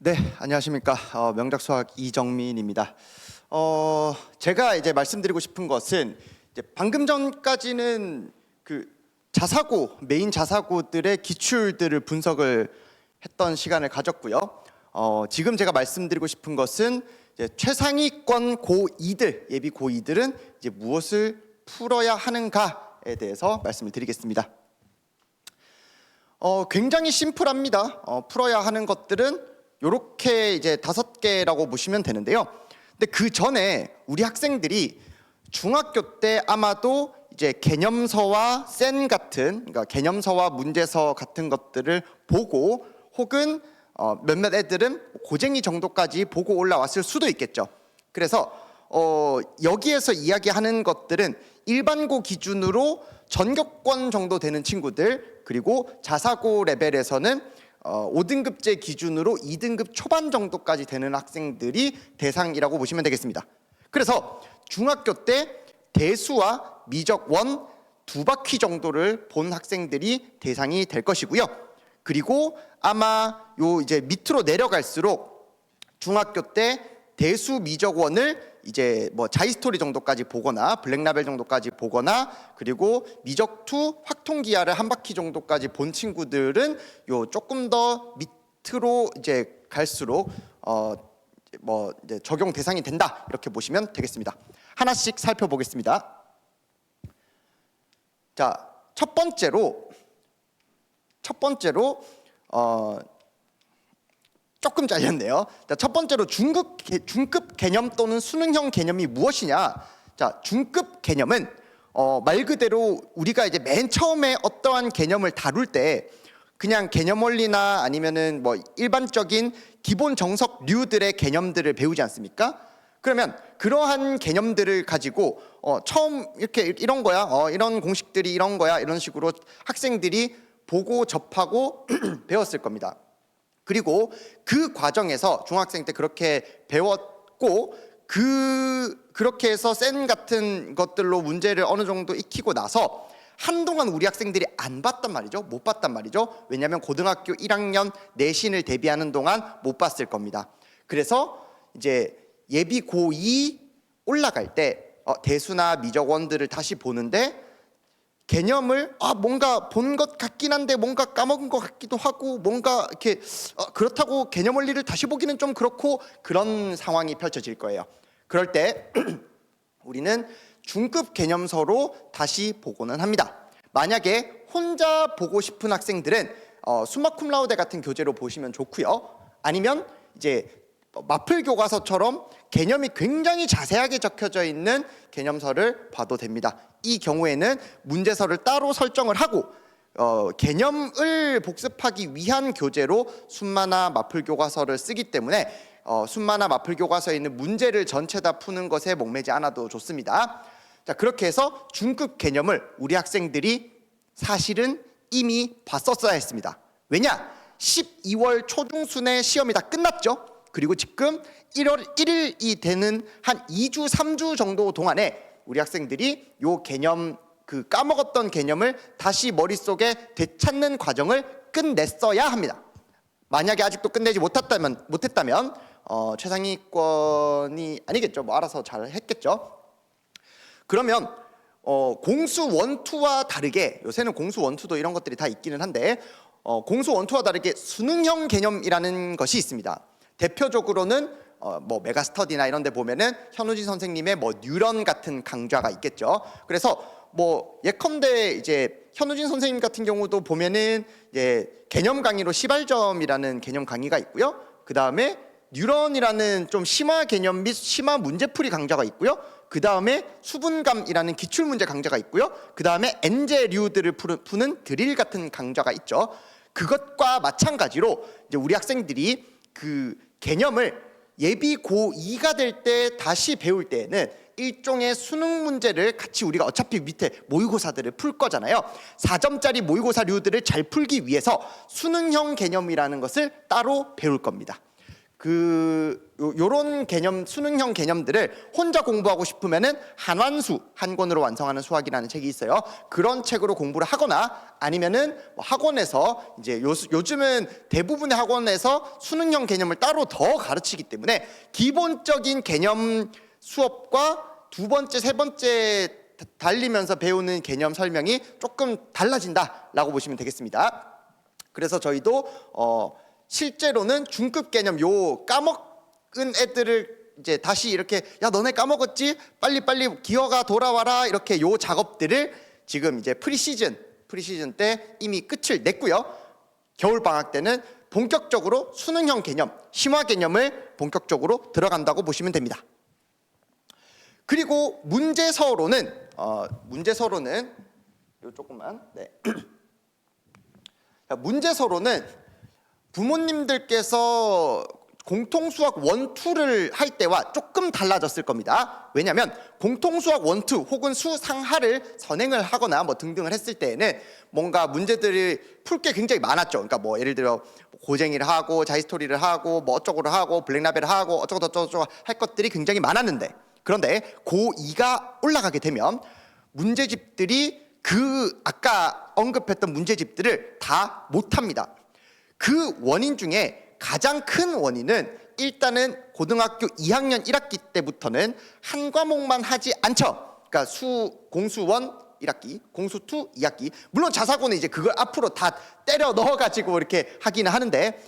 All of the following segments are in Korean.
네, 안녕하십니까. 명작수학 이정민입니다. 제가 이제 말씀드리고 싶은 것은 이제 방금 전까지는 그 자사고, 메인 자사고들의 기출들을 분석을 했던 시간을 가졌고요. 지금 제가 말씀드리고 싶은 것은 이제 최상위권 고2들, 예비 고2들은 이제 무엇을 풀어야 하는가에 대해서 말씀을 드리겠습니다. 굉장히 심플합니다. 풀어야 하는 것들은 요렇게 이제 5개라고 보시면 되는데요. 근데 그 전에 우리 학생들이 중학교 때 아마도 이제 개념서와 센 같은, 그러니까 개념서와 문제서 같은 것들을 보고 혹은 몇몇 애들은 고쟁이 정도까지 보고 올라왔을 수도 있겠죠. 그래서 여기에서 이야기하는 것들은 일반고 기준으로 전교권 정도 되는 친구들, 그리고 자사고 레벨에서는 5등급제 기준으로 2등급 초반 정도까지 되는 학생들이 대상이라고 보시면 되겠습니다. 그래서 중학교 때 대수와 미적 원 2바퀴 정도를 본 학생들이 대상이 될 것이고요. 그리고 아마 요 이제 밑으로 내려갈수록 중학교 때 대수 미적 원을 이제 뭐 자이스토리 정도까지 보거나 블랙라벨 정도까지 보거나 그리고 미적2 확통기하를 한 바퀴 정도까지 본 친구들은 요 조금 더 밑으로 이제 갈수록 뭐 이제 적용 대상이 된다, 이렇게 보시면 되겠습니다. 하나씩 살펴보겠습니다. 자, 첫 번째로 조금 잘렸네요. 자, 첫 번째로 중급 개념 또는 수능형 개념이 무엇이냐? 자, 중급 개념은 말 그대로 우리가 이제 맨 처음에 어떠한 개념을 다룰 때 그냥 개념 원리나 아니면은 뭐 일반적인 기본 정석류들의 개념들을 배우지 않습니까? 그러면 그러한 개념들을 가지고 처음 이렇게 이런 거야, 이런 공식들이 이런 거야, 이런 식으로 학생들이 보고 접하고 배웠을 겁니다. 그리고 그 과정에서 중학생 때 그렇게 배웠고 그렇게 해서 센 같은 것들로 문제를 어느 정도 익히고 나서 한동안 우리 학생들이 안 봤단 말이죠. 못 봤단 말이죠. 왜냐하면 고등학교 1학년 내신을 대비하는 동안 못 봤을 겁니다. 그래서 이제 예비 고2 올라갈 때 대수나 미적원들을 다시 보는데 개념을 뭔가 본 것 같긴 한데 뭔가 까먹은 것 같기도 하고 뭔가 이렇게 그렇다고 개념 원리를 다시 보기는 좀 그렇고 그런 상황이 펼쳐질 거예요. 그럴 때 우리는 중급 개념서로 다시 보고는 합니다. 만약에 혼자 보고 싶은 학생들은 숨마쿰라우데 같은 교재로 보시면 좋고요. 아니면 이제 마플 교과서처럼 개념이 굉장히 자세하게 적혀져 있는 개념서를 봐도 됩니다. 이 경우에는 문제서를 따로 설정을 하고 개념을 복습하기 위한 교재로 순마나 마플 교과서를 쓰기 때문에 순마나 마플 교과서에 있는 문제를 전체 다 푸는 것에 목매지 않아도 좋습니다. 자, 그렇게 해서 중급 개념을 우리 학생들이 사실은 이미 봤었어야 했습니다. 왜냐? 12월 초중순에 시험이 다 끝났죠. 그리고 지금 1월 1일이 되는 한 2주, 3주 정도 동안에 우리 학생들이 요 개념, 그 까먹었던 개념을 다시 머릿속에 되찾는 과정을 끝냈어야 합니다. 만약에 아직도 끝내지 못했다면 최상위권이 아니겠죠. 뭐 알아서 잘 했겠죠. 그러면 공수 원투와 다르게, 요새는 공수 원투도 이런 것들이 다 있기는 한데 공수 원투와 다르게 수능형 개념이라는 것이 있습니다. 대표적으로는 뭐 메가스터디나 이런 데 보면은 현우진 선생님의 뭐 뉴런 같은 강좌가 있겠죠. 그래서 뭐 예컨대 이제 현우진 선생님 같은 경우도 보면은 이제 개념 강의로 시발점이라는 개념 강의가 있고요. 그다음에 뉴런이라는 좀 심화 개념 및 심화 문제풀이 강좌가 있고요. 그다음에 수분감이라는 기출문제 강좌가 있고요. 그다음에 엔제류들을 푸는 드릴 같은 강좌가 있죠. 그것과 마찬가지로 이제 우리 학생들이 그 개념을 예비 고2가 될 때 다시 배울 때에는 일종의 수능 문제를 같이 우리가 어차피 밑에 모의고사들을 풀 거잖아요. 4점짜리 모의고사류들을 잘 풀기 위해서 수능형 개념이라는 것을 따로 배울 겁니다. 요런 개념, 수능형 개념들을 혼자 공부하고 싶으면은 한환수, 한 권으로 완성하는 수학이라는 책이 있어요. 그런 책으로 공부를 하거나 아니면은 뭐 학원에서 이제 요즘은 대부분의 학원에서 수능형 개념을 따로 더 가르치기 때문에 기본적인 개념 수업과 두 번째, 세 번째 달리면서 배우는 개념 설명이 조금 달라진다라고 보시면 되겠습니다. 그래서 저희도 실제로는 중급 개념 요 까먹은 애들을 이제 다시 이렇게 야 너네 까먹었지? 빨리빨리 기어가 돌아와라 이렇게 요 작업들을 지금 이제 프리시즌 때 이미 끝을 냈고요. 겨울 방학 때는 본격적으로 수능형 개념, 심화 개념을 본격적으로 들어간다고 보시면 됩니다. 그리고 문제서로는 요 조금만 문제서로는 부모님들께서 공통수학 1, 2를 할 때와 조금 달라졌을 겁니다. 왜냐하면 공통수학 1, 2 혹은 수상하를 선행을 하거나 뭐 등등을 했을 때에는 뭔가 문제들이 풀 게 굉장히 많았죠. 그러니까 뭐 예를 들어 고쟁이를 하고 자이스토리를 하고 뭐 어쩌고를 하고 블랙라벨을 하고 어쩌고 저쩌고 할 것들이 굉장히 많았는데, 그런데 고2가 올라가게 되면 문제집들이 아까 언급했던 문제집들을 다 못합니다. 그 원인 중에 가장 큰 원인은 일단은 고등학교 2학년 1학기 때부터는 한 과목만 하지 않죠. 그러니까 공수 1 1학기, 공수 2 2학기. 물론 자사고는 이제 그걸 앞으로 다 때려 넣어가지고 이렇게 하기는 하는데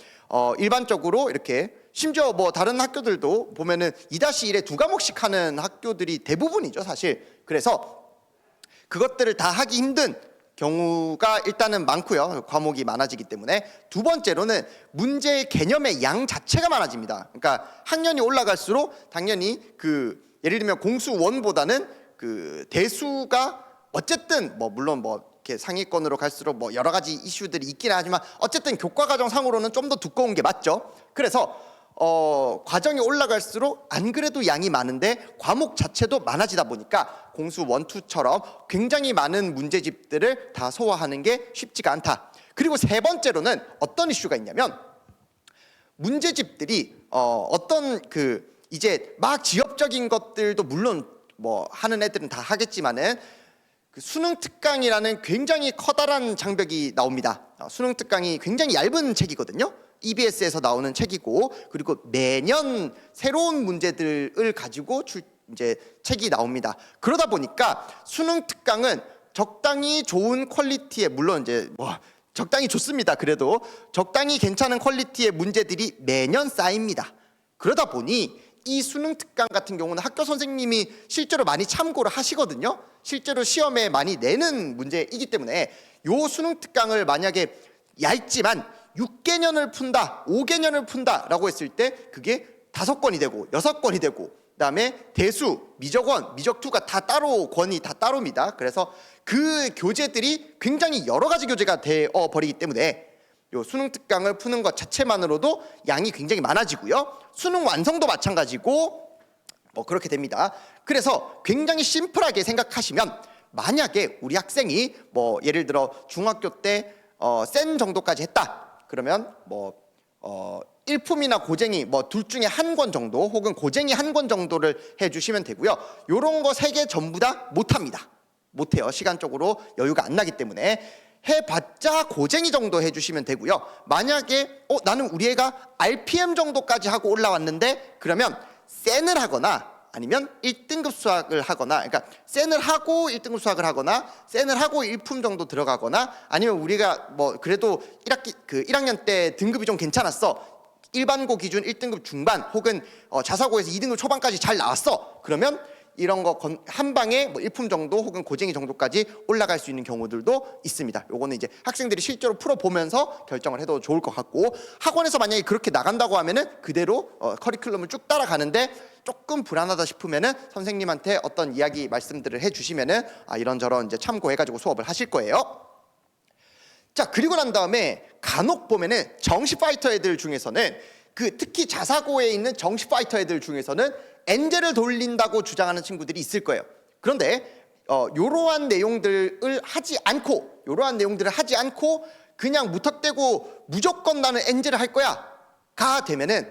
일반적으로 이렇게 심지어 뭐 다른 학교들도 보면은 2-1에 2과목씩 하는 학교들이 대부분이죠, 사실. 그래서 그것들을 다 하기 힘든 경우가 일단은 많고요. 과목이 많아지기 때문에. 두 번째로는 문제의 개념의 양 자체가 많아집니다. 그러니까 학년이 올라갈수록 당연히 예를 들면 공수 1보다는 대수가 어쨌든 뭐 물론 뭐 이렇게 상위권으로 갈수록 뭐 여러 가지 이슈들이 있긴 하지만 어쨌든 교과 과정 상으로는 좀 더 두꺼운 게 맞죠. 그래서 과정이 올라갈수록 안 그래도 양이 많은데 과목 자체도 많아지다 보니까 공수 1, 2처럼 굉장히 많은 문제집들을 다 소화하는 게 쉽지가 않다. 그리고 세 번째로는 어떤 이슈가 있냐면 문제집들이 이제 막 지엽적인 것들도 물론 뭐 하는 애들은 다 하겠지만은 수능 특강이라는 굉장히 커다란 장벽이 나옵니다. 수능 특강이 굉장히 얇은 책이거든요. EBS에서 나오는 책이고, 그리고 매년 새로운 문제들을 가지고 이제 책이 나옵니다. 그러다 보니까 수능 특강은 적당히 좋은 퀄리티의, 물론 이제 뭐 적당히 좋습니다. 그래도 적당히 괜찮은 퀄리티의 문제들이 매년 쌓입니다. 그러다 보니 이 수능 특강 같은 경우는 학교 선생님이 실제로 많이 참고를 하시거든요. 실제로 시험에 많이 내는 문제이기 때문에 요 수능 특강을 만약에 얇지만 6개년을 푼다, 5개년을 푼다라고 했을 때 그게 5권이 되고 6권이 되고, 그다음에 대수, 미적원, 미적2가 다 따로 권이 다 따로입니다. 그래서 그 교재들이 굉장히 여러 가지 교재가 되어 버리기 때문에 요 수능 특강을 푸는 것 자체만으로도 양이 굉장히 많아지고요. 수능 완성도 마찬가지고 뭐 그렇게 됩니다. 그래서 굉장히 심플하게 생각하시면, 만약에 우리 학생이 뭐 예를 들어 중학교 때 센 정도까지 했다. 그러면 뭐 일품이나 고쟁이 뭐 둘 중에 한 권 정도, 혹은 고쟁이 한 권 정도를 해주시면 되고요. 요런 거 3개 전부 다 못합니다. 못해요. 시간적으로 여유가 안 나기 때문에. 해봤자 고쟁이 정도 해주시면 되고요. 만약에 나는 우리 애가 RPM 정도까지 하고 올라왔는데, 그러면 센을 하거나 아니면 1등급 수학을 하거나, 그러니까 센을 하고 1등급 수학을 하거나 센을 하고 1품 정도 들어가거나, 아니면 우리가 뭐 그래도 1학년 때 등급이 좀 괜찮았어. 일반고 기준 1등급 중반 혹은 자사고에서 2등급 초반까지 잘 나왔어. 그러면 이런 거 한 방에 뭐 1품 정도 혹은 고쟁이 정도까지 올라갈 수 있는 경우들도 있습니다. 요거는 이제 학생들이 실제로 풀어보면서 결정을 해도 좋을 것 같고, 학원에서 만약에 그렇게 나간다고 하면은 그대로 커리큘럼을 쭉 따라가는데 조금 불안하다 싶으면은 선생님한테 어떤 이야기 말씀들을 해주시면은 이런저런 이제 참고해가지고 수업을 하실 거예요. 자, 그리고 난 다음에 간혹 보면은 정시 파이터 애들 중에서는 특히 자사고에 있는 정시 파이터 애들 중에서는 엔젤을 돌린다고 주장하는 친구들이 있을 거예요. 그런데 이러한 내용들을 하지 않고 그냥 무턱대고 무조건 나는 엔젤을 할 거야 가 되면은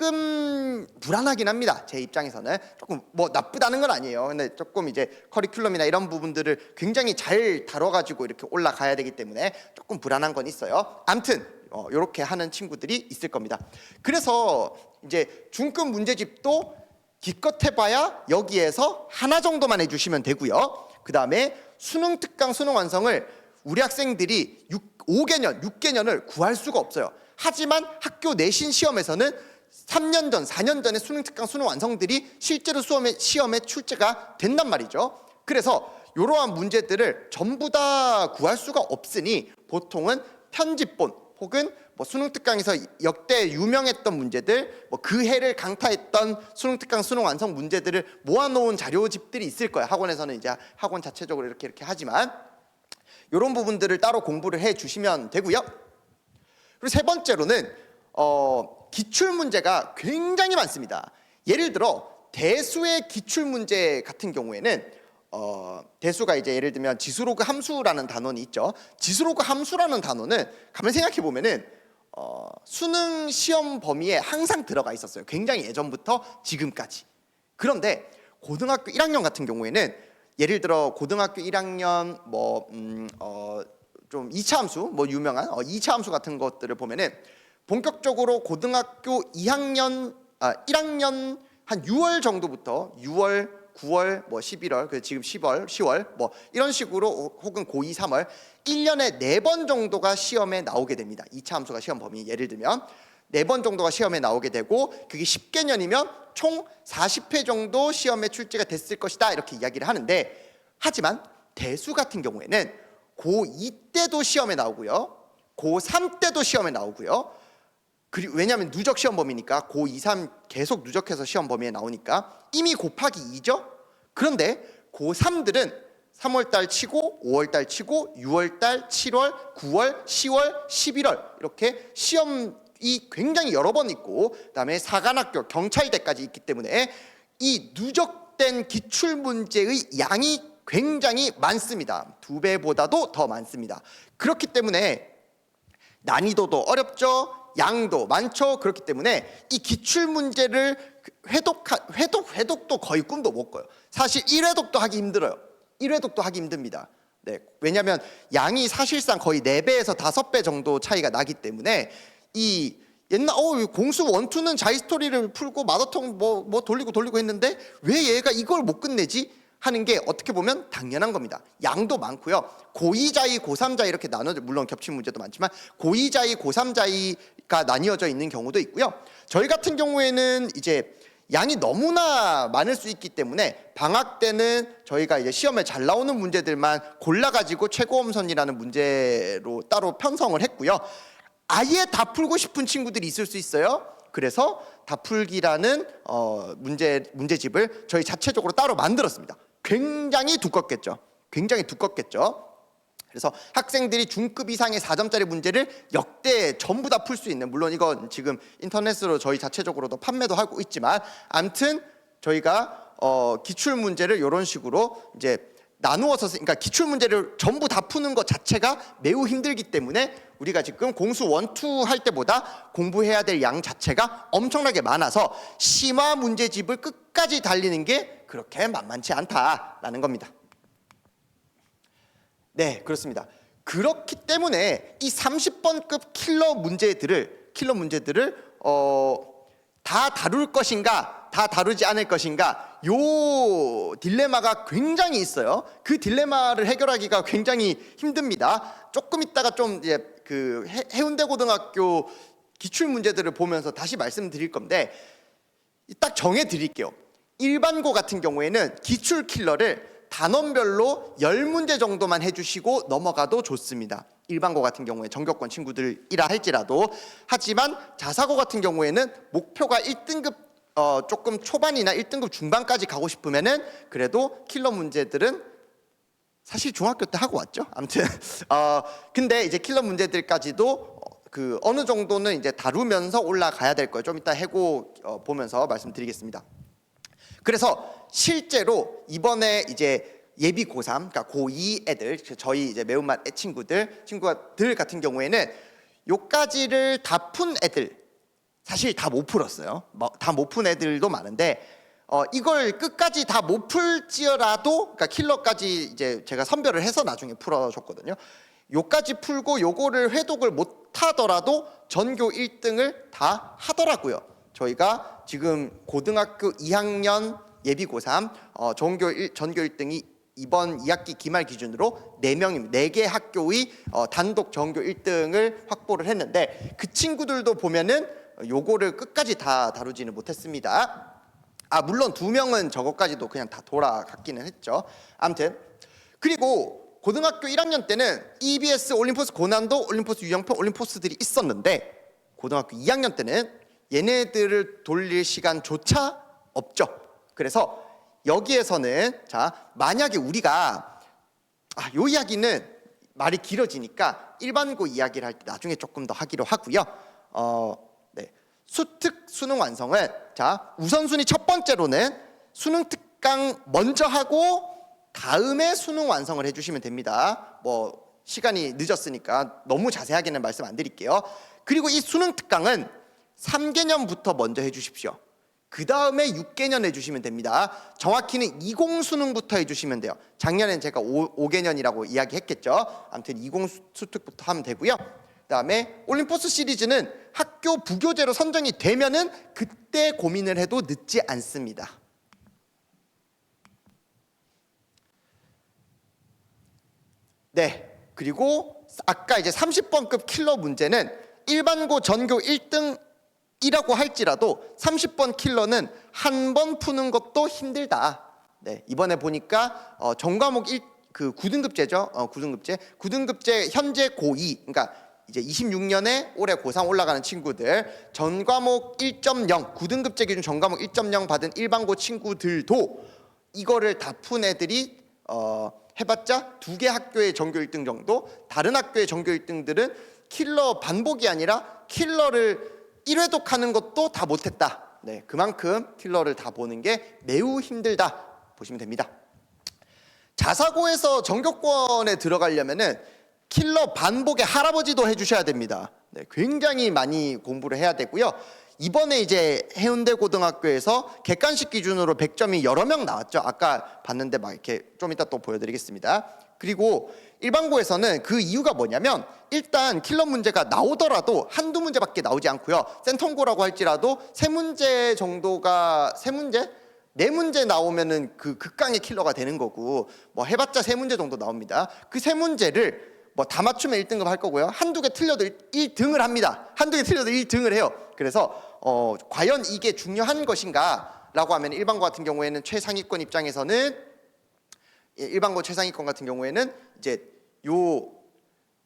조금 불안하긴 합니다. 제 입장에서는 조금 뭐 나쁘다는 건 아니에요. 근데 조금 이제 커리큘럼이나 이런 부분들을 굉장히 잘 다뤄가지고 이렇게 올라가야 되기 때문에 조금 불안한 건 있어요. 아무튼 이렇게 하는 친구들이 있을 겁니다. 그래서 이제 중급 문제집도 기껏 해봐야 여기에서 하나 정도만 해주시면 되고요. 그 다음에 수능 특강 수능 완성을 우리 학생들이 5개년, 6개년을 구할 수가 없어요. 하지만 학교 내신 시험에서는 3년 전, 4년 전에 수능 특강 수능 완성들이 실제로 시험에 출제가 된단 말이죠. 그래서 이러한 문제들을 전부 다 구할 수가 없으니 보통은 편집본 혹은 뭐 수능 특강에서 역대 유명했던 문제들, 뭐 그 해를 강타했던 수능 특강 수능 완성 문제들을 모아놓은 자료집들이 있을 거예요. 학원에서는 이제 학원 자체적으로 이렇게 하지만 이런 부분들을 따로 공부를 해주시면 되고요. 그리고 세 번째로는 기출 문제가 굉장히 많습니다. 예를 들어 대수의 기출 문제 같은 경우에는 대수가 이제 예를 들면 지수로그 함수라는 단원이 있죠. 지수로그 함수라는 단원은 가만 생각해 보면은 수능 시험 범위에 항상 들어가 있었어요. 굉장히 예전부터 지금까지. 그런데 고등학교 1학년 같은 경우에는 예를 들어 고등학교 1학년 좀 2차 함수, 뭐 유명한 2차 함수 같은 것들을 보면은 본격적으로 고등학교 1학년 한 6월 정도부터 6월, 9월, 뭐 11월, 지금 10월, 10월 뭐 이런 식으로 혹은 고2, 3월 1년에 4번 정도가 시험에 나오게 됩니다. 2차 함수가 시험 범위 예를 들면 4번 정도가 시험에 나오게 되고 그게 10개년이면 총 40회 정도 시험에 출제가 됐을 것이다 이렇게 이야기를 하는데 하지만 대수 같은 경우에는 고2 때도 시험에 나오고요. 고3 때도 시험에 나오고요. 그리고 왜냐하면 누적 시험 범위니까 고2, 3 계속 누적해서 시험 범위에 나오니까 이미 곱하기 2죠. 그런데 고3들은 3월달 치고 5월달 치고 6월달, 7월, 9월, 10월, 11월 이렇게 시험이 굉장히 여러 번 있고 그다음에 사관학교, 경찰대까지 있기 때문에 이 누적된 기출문제의 양이 굉장히 많습니다. 2배보다도 더 많습니다. 그렇기 때문에 난이도도 어렵죠. 양도 많죠. 그렇기 때문에 이 기출문제를 회독도 거의 꿈도 못 꿔요. 사실 1회독도 하기 힘들어요. 1회독도 하기 힘듭니다. 네, 왜냐하면 양이 사실상 거의 4배에서 5배 정도 차이가 나기 때문에 이 옛날 공수 원투는 자이스토리를 풀고 마더텅 뭐 돌리고 했는데 왜 얘가 이걸 못 끝내지? 하는 게 어떻게 보면 당연한 겁니다. 양도 많고요. 고2자위, 고3자위 이렇게 나눠져 물론 겹친 문제도 많지만 고2자위, 고3자위가 나뉘어져 있는 경우도 있고요. 저희 같은 경우에는 이제 양이 너무나 많을 수 있기 때문에 방학 때는 저희가 이제 시험에 잘 나오는 문제들만 골라가지고 최고엄선이라는 문제로 따로 편성을 했고요. 아예 다 풀고 싶은 친구들이 있을 수 있어요. 그래서 다풀기라는 문제집을 저희 자체적으로 따로 만들었습니다. 굉장히 두껍겠죠. 굉장히 두껍겠죠. 그래서 학생들이 중급 이상의 4점짜리 문제를 역대 전부 다 풀 수 있는, 물론 이건 지금 인터넷으로 저희 자체적으로도 판매도 하고 있지만 아무튼 저희가 기출 문제를 이런 식으로 이제 나누어서, 그러니까 기출 문제를 전부 다 푸는 것 자체가 매우 힘들기 때문에 우리가 지금 공수 1, 2 할 때보다 공부해야 될 양 자체가 엄청나게 많아서 심화 문제집을 끝까지 달리는 게 그렇게 만만치 않다라는 겁니다. 네, 그렇습니다. 그렇기 때문에 이 30번급 킬러 문제들을 다 다룰 것인가, 다 다루지 않을 것인가, 요 딜레마가 굉장히 있어요. 그 딜레마를 해결하기가 굉장히 힘듭니다. 조금 있다가 좀 이제 그 해운대 고등학교 기출 문제들을 보면서 다시 말씀드릴 건데 딱 정해 드릴게요. 일반고 같은 경우에는 기출 킬러를 단원별로 10문제 정도만 해주시고 넘어가도 좋습니다. 일반고 같은 경우에 전교권 친구들이라 할지라도. 하지만 자사고 같은 경우에는 목표가 1등급 조금 초반이나 1등급 중반까지 가고 싶으면은 그래도 킬러 문제들은 사실 중학교 때 하고 왔죠. 아무튼 근데 이제 킬러 문제들까지도 그 어느 정도는 이제 다루면서 올라가야 될 거예요. 좀 이따 해고 보면서 말씀드리겠습니다. 그래서 실제로 이번에 이제 예비 고3, 그러니까 고2 애들, 저희 이제 매운맛 친구들 같은 경우에는 요까지를 다 푼 애들, 사실 다 못 풀었어요. 다 못 푼 애들도 많은데 이걸 끝까지 다 못 풀지어라도, 그러니까 킬러까지 이제 제가 선별을 해서 나중에 풀어줬거든요. 요까지 풀고 요거를 회독을 못 하더라도 전교 1등을 다 하더라고요. 저희가 지금 고등학교 2학년 예비 고3 전교 1등이 이번 2학기 기말 기준으로 4명입니다. 4개 학교의 단독 전교 1등을 확보를 했는데, 그 친구들도 보면은 요거를 끝까지 다 다루지는 못했습니다. 물론 2명은 저거까지도 그냥 다 돌아갔기는 했죠. 아무튼 그리고 고등학교 1학년 때는 EBS, 올림포스 고난도, 올림포스 유형편, 올림포스들이 있었는데, 고등학교 2학년 때는 얘네들을 돌릴 시간조차 없죠. 그래서 여기에서는 자, 만약에 우리가 요 이야기는 말이 길어지니까 일반고 이야기를 할 때 나중에 조금 더 하기로 하고요. 네. 수특 수능 완성은 자, 우선순위 첫 번째로는 수능 특강 먼저 하고 다음에 수능 완성을 해주시면 됩니다. 뭐 시간이 늦었으니까 너무 자세하게는 말씀 안 드릴게요. 그리고 이 수능 특강은 3개년부터 먼저 해주십시오. 그 다음에 6개년 해주시면 됩니다. 정확히는 20 수능부터 해주시면 돼요. 작년엔 제가 5개년이라고 이야기했겠죠. 아무튼 20 수특부터 하면 되고요. 그 다음에 올림포스 시리즈는 학교 부교재로 선정이 되면은 그때 고민을 해도 늦지 않습니다. 네, 그리고 아까 이제 30번급 킬러 문제는 일반고 전교 1등이라고 할지라도 30번 킬러는 한 번 푸는 것도 힘들다. 네, 이번에 보니까 전과목 9등급제죠. 9등급제 현재 고2, 그러니까 이제 26년에 올해 고3 올라가는 친구들, 전과목 1.0 9등급제 기준 전과목 1.0 받은 일반고 친구들도 이거를 다 푼 애들이 해봤자 2개 학교의 전교 1등 정도. 다른 학교의 전교 1등들은 킬러 반복이 아니라 킬러를 1회독하는 것도 다 못했다. 네, 그만큼 킬러를 다 보는 게 매우 힘들다 보시면 됩니다. 자사고에서 전교권에 들어가려면은 킬러 반복의 할아버지도 해주셔야 됩니다. 네, 굉장히 많이 공부를 해야 되고요. 이번에 이제 해운대 고등학교에서 객관식 기준으로 100점이 여러 명 나왔죠. 아까 봤는데 막 이렇게 좀 이따 또 보여드리겠습니다. 그리고 일반고에서는 그 이유가 뭐냐면, 일단 킬러 문제가 나오더라도 한두 문제밖에 나오지 않고요. 센텀고라고 할지라도 3문제 정도가 4문제 나오면은 그 극강의 킬러가 되는 거고, 뭐 해봤자 3문제 정도 나옵니다. 그 3문제를 뭐 다 맞추면 1등급 할 거고요. 한두 개 틀려도 1등을 합니다. 한두 개 틀려도 1등을 해요. 그래서 과연 이게 중요한 것인가 라고 하면, 일반고 같은 경우에는 최상위권 입장에서는, 일반고 최상위권 같은 경우에는 이제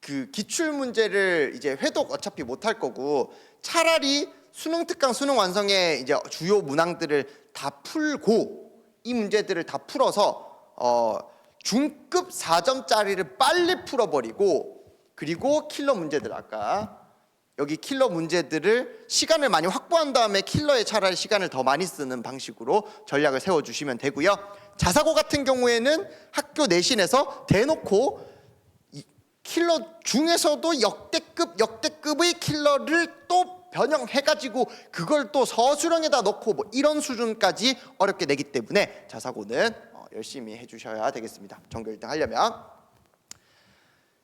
그 기출 문제를 이제 회독 어차피 못 할 거고, 차라리 수능 특강 수능 완성의 이제 주요 문항들을 다 풀고 이 문제들을 다 풀어서 중급 4점짜리를 빨리 풀어버리고, 그리고 킬러 문제들, 아까 여기 킬러 문제들을 시간을 많이 확보한 다음에 킬러에 차라리 시간을 더 많이 쓰는 방식으로 전략을 세워주시면 되고요. 자사고 같은 경우에는 학교 내신에서 대놓고 킬러 중에서도 역대급의 킬러를 또 변형해가지고 그걸 또 서술형에다 넣고 뭐 이런 수준까지 어렵게 내기 때문에 자사고는 열심히 해주셔야 되겠습니다. 전교 1등 하려면.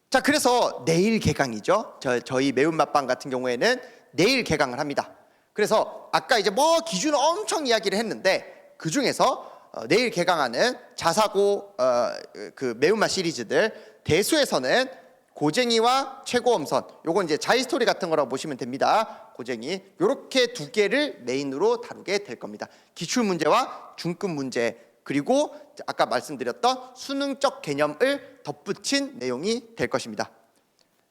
자, 그래서 내일 개강이죠. 저희 매운맛빵 같은 경우에는 내일 개강을 합니다. 그래서 아까 이제 뭐 기준을 엄청 이야기를 했는데, 그 중에서 내일 개강하는 자사고 그 매운맛 시리즈들, 대수에서는 고쟁이와 최고엄선, 요건 이제 자이스토리 같은 거라고 보시면 됩니다. 고쟁이, 요렇게 2개를 메인으로 다루게 될 겁니다. 기출 문제와 중급 문제, 그리고 아까 말씀드렸던 수능적 개념을 덧붙인 내용이 될 것입니다.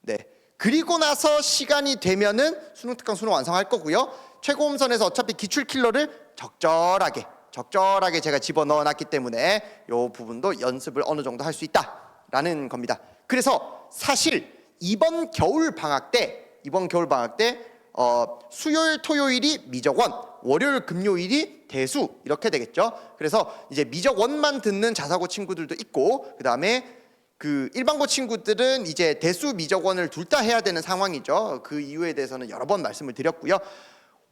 네. 그리고 나서 시간이 되면은 수능 특강 수능 완성할 거고요. 최고음선에서 어차피 기출 킬러를 적절하게 제가 집어넣어 놨기 때문에 이 부분도 연습을 어느 정도 할 수 있다라는 겁니다. 그래서 사실 이번 겨울 방학 때 수요일 토요일이 미적원, 월요일 금요일이 대수, 이렇게 되겠죠. 그래서 이제 미적원만 듣는 자사고 친구들도 있고, 그 다음에 그 일반고 친구들은 이제 대수 미적원을 둘 다 해야 되는 상황이죠. 그 이유에 대해서는 여러 번 말씀을 드렸고요.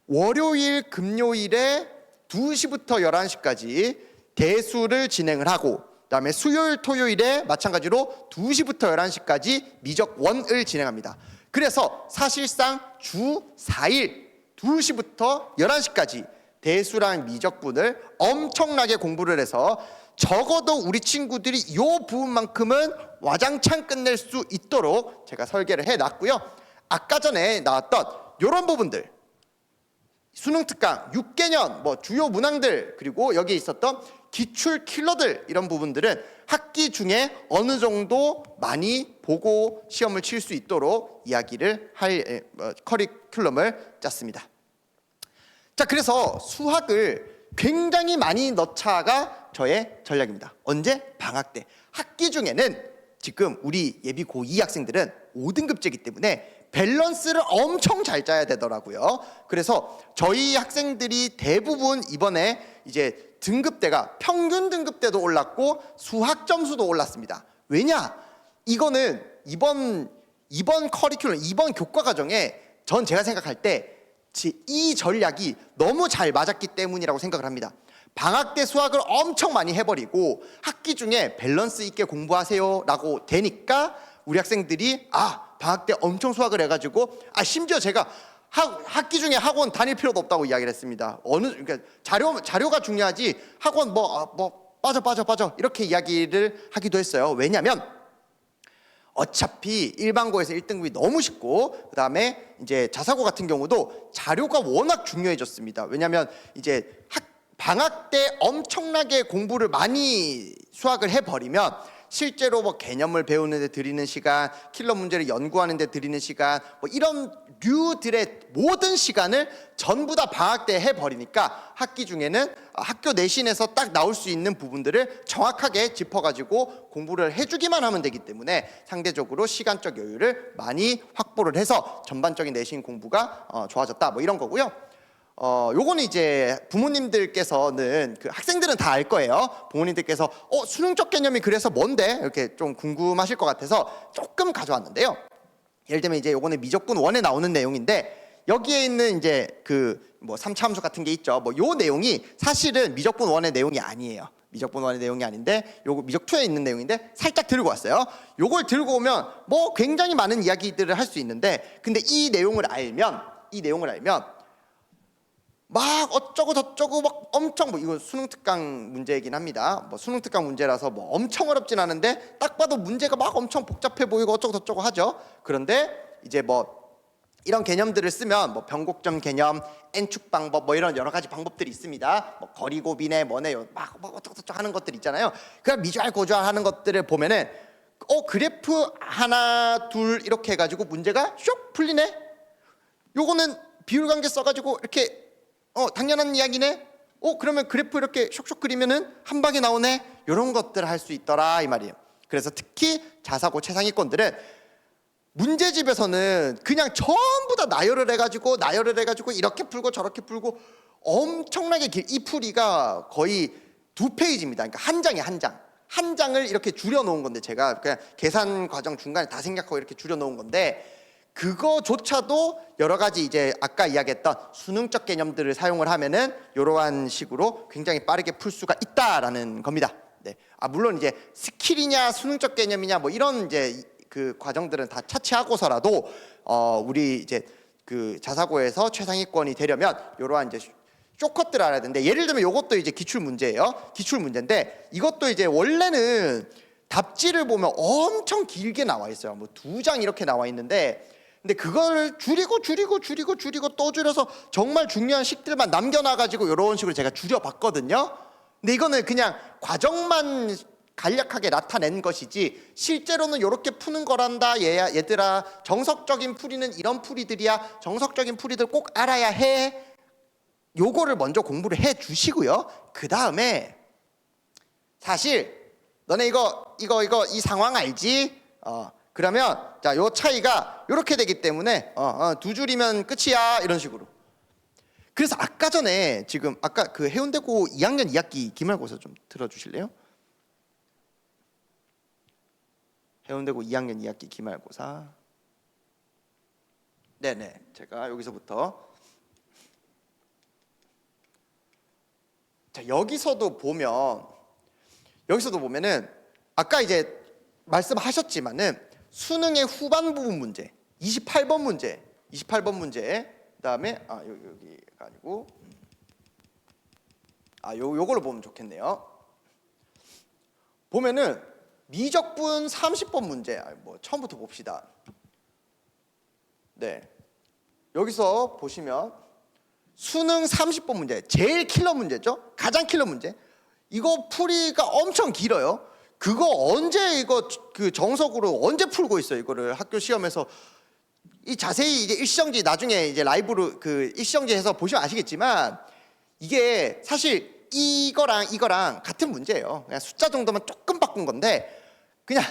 월요일, 금요일에 2시부터 11시까지 대수를 진행을 하고, 그다음에 수요일, 토요일에 마찬가지로 2시부터 11시까지 미적원을 진행합니다. 그래서 사실상 주 4일 2시부터 11시까지 대수랑 미적분을 엄청나게 공부를 해서 적어도 우리 친구들이 이 부분만큼은 와장창 끝낼 수 있도록 제가 설계를 해놨고요. 아까 전에 나왔던 이런 부분들, 수능 특강, 6개년, 뭐 주요 문항들, 그리고 여기에 있었던 기출 킬러들, 이런 부분들은 학기 중에 어느 정도 많이 보고 시험을 칠 수 있도록 이야기를 할 커리큘럼을 짰습니다. 자, 그래서 수학을 굉장히 많이 넣자가 저의 전략입니다. 언제? 방학 때. 학기 중에는 지금 우리 예비 고2 학생들은 5등급제이기 때문에 밸런스를 엄청 잘 짜야 되더라고요. 그래서 저희 학생들이 대부분 이번에 이제 등급대가 평균 등급대도 올랐고 수학 점수도 올랐습니다. 왜냐? 이거는 이번 커리큘럼, 이번 교과 과정에 제가 생각할 때 이 전략이 너무 잘 맞았기 때문이라고 생각을 합니다. 방학 때 수학을 엄청 많이 해버리고 학기 중에 밸런스 있게 공부하세요 라고 되니까 우리 학생들이 방학 때 엄청 수학을 해가지고 심지어 제가 학기 중에 학원 다닐 필요도 없다고 이야기를 했습니다. 그러니까 자료가 중요하지 학원 빠져 이렇게 이야기를 하기도 했어요. 왜냐하면 어차피 일반고에서 1등급이 너무 쉽고, 그 다음에 이제 자사고 같은 경우도 자료가 워낙 중요해졌습니다. 왜냐하면 이제 방학 때 엄청나게 공부를 많이 수학을 해버리면 실제로 뭐 개념을 배우는 데 들이는 시간, 킬러 문제를 연구하는 데 들이는 시간, 뭐 이런 류들의 모든 시간을 전부 다 방학 때 해버리니까 학기 중에는 학교 내신에서 딱 나올 수 있는 부분들을 정확하게 짚어가지고 공부를 해주기만 하면 되기 때문에 상대적으로 시간적 여유를 많이 확보를 해서 전반적인 내신 공부가 좋아졌다, 뭐 이런 거고요. 요거는 이제 부모님들께서는, 그 학생들은 다 알 거예요. 부모님들께서 수능적 개념이 그래서 뭔데? 이렇게 좀 궁금하실 것 같아서 조금 가져왔는데요. 예를 들면 이제 요거는 미적분 1에 나오는 내용인데, 여기에 있는 이제 그 뭐 3차 함수 같은 게 있죠. 뭐 요 내용이 사실은 미적분 1의 내용이 아니에요. 미적분 1의 내용이 아닌데 요거 미적 2에 있는 내용인데 살짝 들고 왔어요. 요걸 들고 오면 뭐 굉장히 많은 이야기들을 할 수 있는데, 근데 이 내용을 알면 막 어쩌고 저쩌고 막 엄청, 뭐 이거 수능 특강 문제이긴 합니다. 뭐 수능 특강 문제라서 뭐 엄청 어렵진 않은데 딱 봐도 문제가 막 엄청 복잡해 보이고 어쩌고 저쩌고 하죠. 그런데 이제 뭐 이런 개념들을 쓰면 뭐 변곡점 개념, n축 방법, 뭐 이런 여러 가지 방법들이 있습니다. 뭐 거리고비네 뭐네 막 어쩌고 저쩌고 하는 것들 있잖아요. 그냥 미주알 고주알 하는 것들을 보면은 그래프 하나 둘 이렇게 해가지고 문제가 슉 풀리네. 요거는 비율관계 써가지고 이렇게 당연한 이야기네. 그러면 그래프 이렇게 쇽쇽 그리면은 한 방에 나오네. 이런 것들을 할 수 있더라 이 말이에요. 그래서 특히 자사고 최상위권들은 문제집에서는 그냥 전부 다 나열을 해가지고 이렇게 풀고 저렇게 풀고 엄청나게 이 풀이가 거의 2페이지입니다. 그러니까 한 장에 한 장을 이렇게 줄여 놓은 건데, 제가 그냥 계산 과정 중간에 다 생략하고 이렇게 줄여 놓은 건데, 그거조차도 여러 가지 이제 아까 이야기했던 수능적 개념들을 사용을 하면은 이러한 식으로 굉장히 빠르게 풀 수가 있다라는 겁니다. 네. 물론 이제 스킬이냐 수능적 개념이냐 뭐 이런 이제 그 과정들은 다 차치하고서라도 우리 이제 그 자사고에서 최상위권이 되려면 이러한 이제 쇼컷들을 알아야 되는데, 예를 들면 이것도 이제 기출 문제예요. 기출 문제인데 이것도 이제 원래는 답지를 보면 엄청 길게 나와 있어요. 뭐 2장 이렇게 나와 있는데, 근데 그거를 줄이고 또 줄여서 정말 중요한 식들만 남겨놔가지고 이런 식으로 제가 줄여봤거든요. 근데 이거는 그냥 과정만 간략하게 나타낸 것이지 실제로는 이렇게 푸는 거란다 얘들아. 정석적인 풀이는 이런 풀이들이야. 정석적인 풀이들 꼭 알아야 해. 요거를 먼저 공부를 해 주시고요. 그 다음에 사실 너네 이거 이 상황 알지? 그러면 자, 요 차이가 요렇게 되기 때문에 2줄이면 끝이야, 이런 식으로. 그래서 아까 전에 지금 아까 그 해운대고 2학년 2학기 기말고사 좀 들어주실래요? 해운대고 2학년 2학기 기말고사. 네네, 제가 여기서부터 자, 여기서도 보면은 아까 이제 말씀하셨지만은 수능의 후반부 문제 28번 문제 그다음에 여기가 아니고 요걸로 보면 좋겠네요. 보면은 미적분 30번 문제 뭐 처음부터 봅시다. 네, 여기서 보시면 수능 30번 문제 제일 킬러 문제죠. 가장 킬러 문제. 이거 풀이가 엄청 길어요. 그거 언제 그 정석으로 언제 풀고 있어요. 이거를 학교 시험에서 이 자세히 이제 일시정지 나중에 이제 라이브로 그 일시정지 해서 보시면 아시겠지만 이게 사실 이거랑 같은 문제예요. 그냥 숫자 정도만 조금 바꾼 건데 그냥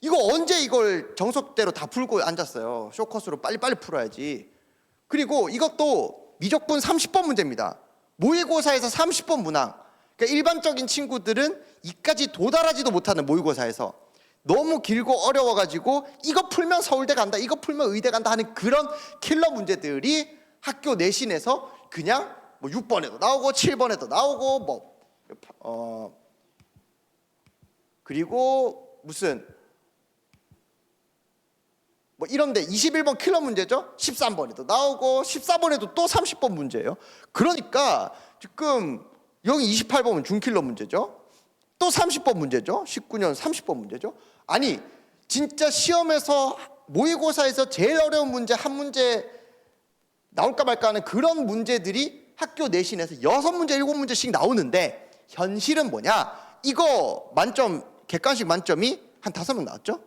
이거 언제 이걸 정석대로 다 풀고 앉았어요. 쇼컷으로 빨리빨리 풀어야지. 그리고 이것도 미적분 30번 문제입니다. 모의고사에서 30번 문항. 그러니까 일반적인 친구들은 이까지 도달하지도 못하는 모의고사에서 너무 길고 어려워가지고 이거 풀면 서울대 간다, 이거 풀면 의대 간다 하는 그런 킬러 문제들이 학교 내신에서 그냥 뭐 6번에도 나오고 7번에도 나오고 그리고 무슨 뭐 이런데 21번 킬러 문제죠. 13번에도 나오고 14번에도 또 30번 문제예요. 그러니까 지금 여기 28번은 준킬러 문제죠. 또 30번 문제죠. 19년 30번 문제죠. 아니 진짜 시험에서 모의고사에서 제일 어려운 문제 한 문제 나올까 말까 하는 그런 문제들이 학교 내신에서 6문제 7문제씩 나오는데 현실은 뭐냐? 이거 만점 객관식 만점이 한 5명 나왔죠?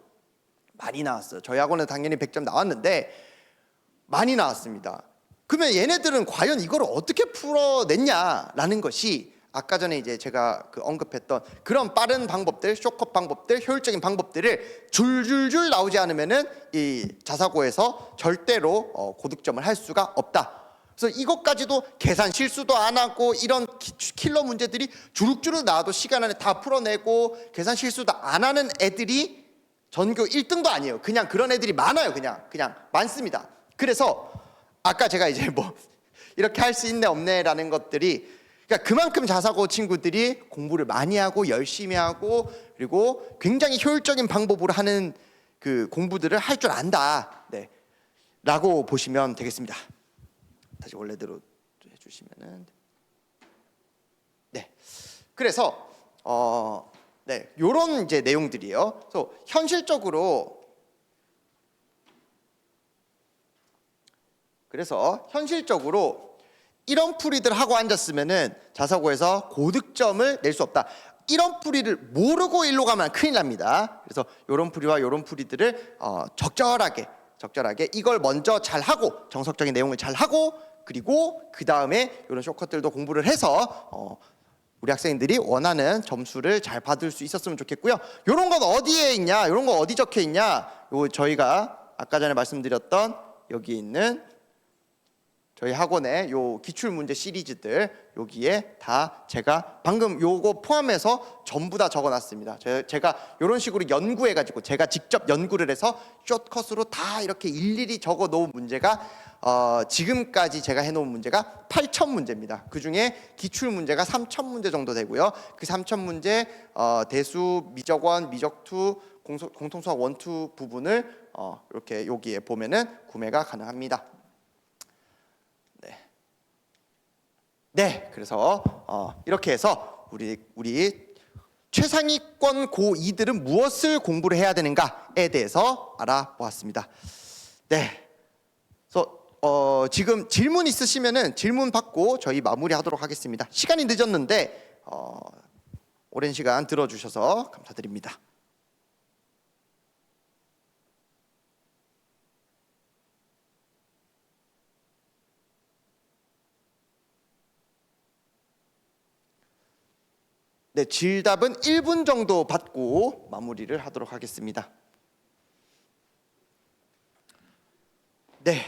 많이 나왔어요. 저희 학원에 당연히 100점 나왔는데 많이 나왔습니다. 그러면 얘네들은 과연 이걸 어떻게 풀어냈냐라는 것이 아까 전에 이제 제가 언급했던 그런 빠른 방법들, 쇼컷 방법들, 효율적인 방법들을 줄줄줄 나오지 않으면은 이 자사고에서 절대로 고득점을 할 수가 없다. 그래서 이것까지도 계산 실수도 안 하고 이런 킬러 문제들이 주룩주룩 나와도 시간 안에 다 풀어내고 계산 실수도 안 하는 애들이 전교 1등도 아니에요. 그냥 그런 애들이 많아요. 그냥 많습니다. 그래서 아까 제가 이제 뭐 이렇게 할 수 있네 없네라는 것들이 그러니까 그만큼 자사고 친구들이 공부를 많이 하고 열심히 하고 그리고 굉장히 효율적인 방법으로 하는 그 공부들을 할 줄 안다. 네, 라고 보시면 되겠습니다. 다시 원래대로 해주시면은 네. 그래서 네, 요런 이제 내용들이에요. 그래서 현실적으로 이런 풀이들 하고 앉았으면은 자사고에서 고득점을 낼 수 없다. 이런 풀이를 모르고 일로 가면 큰일 납니다. 그래서 이런 풀이와 이런 풀이들을 적절하게 이걸 먼저 잘 하고 정석적인 내용을 잘 하고 그리고 그 다음에 이런 쇼컷들도 공부를 해서 우리 학생들이 원하는 점수를 잘 받을 수 있었으면 좋겠고요. 이런 건 어디에 있냐? 이런 거 어디 적혀 있냐? 요 저희가 아까 전에 말씀드렸던 여기 있는 저희 학원의 요 기출 문제 시리즈들 여기에 다 제가 방금 요거 포함해서 전부 다 적어놨습니다. 제가 이런 식으로 연구해가지고 제가 직접 연구를 해서 숏컷으로 다 이렇게 일일이 적어놓은 문제가 지금까지 제가 해놓은 문제가 8,000문제입니다. 그 중에 기출 문제가 3,000문제 정도 되고요. 그 3,000문제 대수, 미적원, 미적투, 공통수학 1, 2 부분을 이렇게 여기에 보면은 구매가 가능합니다. 네, 그래서 이렇게 해서 우리 최상위권 고2들은 무엇을 공부를 해야 되는가에 대해서 알아보았습니다. 네, 그래서 지금 질문 있으시면은 질문 받고 저희 마무리하도록 하겠습니다. 시간이 늦었는데 오랜 시간 들어주셔서 감사드립니다. 네, 질답은 1분 정도 받고 마무리를 하도록 하겠습니다. 네.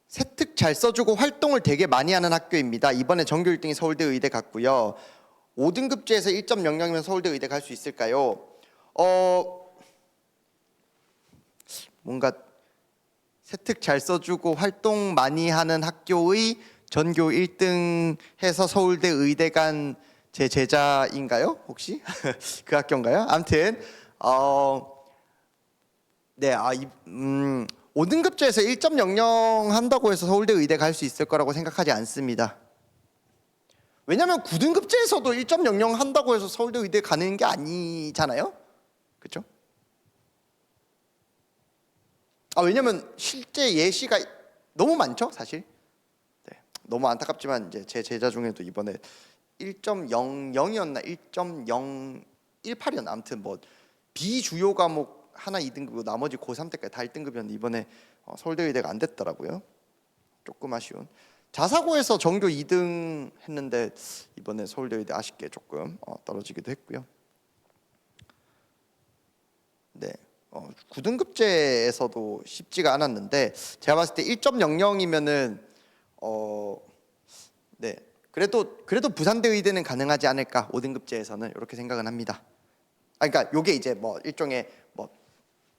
세특 잘 써주고 활동을 되게 많이 하는 학교입니다. 이번에 전교 1등이 서울대 의대 갔고요. 5등급제에서 1.00이면 서울대 의대 갈 수 있을까요? 뭔가 세특 잘 써주고 활동 많이 하는 학교의 전교 1등 해서 서울대 의대 간 제 제자인가요? 혹시? 그 학교인가요? 아무튼 네, 5등급제에서 1.00 한다고 해서 서울대 의대 갈 수 있을 거라고 생각하지 않습니다. 왜냐면 9등급제에서도 1.00 한다고 해서 서울대 의대 가는 게 아니잖아요? 그렇죠? 왜냐면 실제 예시가 너무 많죠, 사실. 네, 너무 안타깝지만 이제 제 제자 중에도 이번에 1.00이었나 1.018이었나 아무튼 뭐 비주요 과목 하나 2등급이고 나머지 고3 때까지 다 1등급이었는데 이번에 서울대 의대가 안 됐더라고요. 조금 아쉬운. 자사고에서 전교 2등 했는데 이번에 서울대 의대 아쉽게 조금 떨어지기도 했고요. 네. 9등급제에서도 쉽지가 않았는데 제가 봤을 때 1.00이면은 네. 그래도 부산대 의대는 가능하지 않을까 5등급제에서는 이렇게 생각은 합니다. 그러니까 요게 이제 뭐 일종의 뭐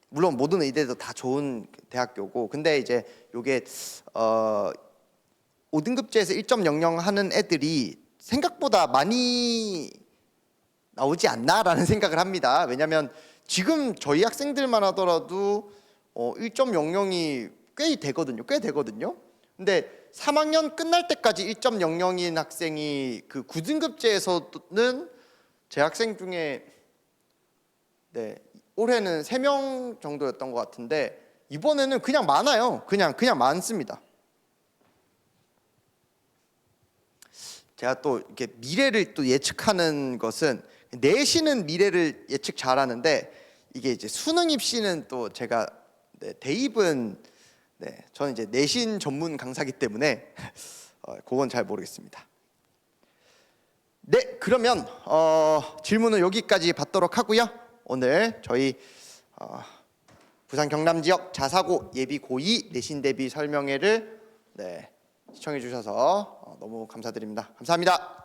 물론 모든 의대도 다 좋은 대학교고 근데 이제 요게 5등급제에서 1.00 하는 애들이 생각보다 많이 나오지 않나라는 생각을 합니다. 왜냐하면 지금 저희 학생들만 하더라도 1.00이 꽤 되거든요. 근데 3학년 끝날 때까지 1.00인 학생이 그 9등급제에서는 제 학생 중에 네, 올해는 3명 정도였던 것 같은데 이번에는 그냥 많아요. 그냥 많습니다. 제가 또 이렇게 미래를 또 예측하는 것은 내신은 미래를 예측 잘하는데 이게 이제 수능 입시는 또 제가 대입은 저는 이제 내신 전문 강사기 때문에 그건 잘 모르겠습니다. 네, 그러면 질문은 여기까지 받도록 하고요. 오늘 저희 부산 경남 지역 자사고 예비 고2 내신 대비 설명회를 시청해 주셔서 너무 감사드립니다. 감사합니다.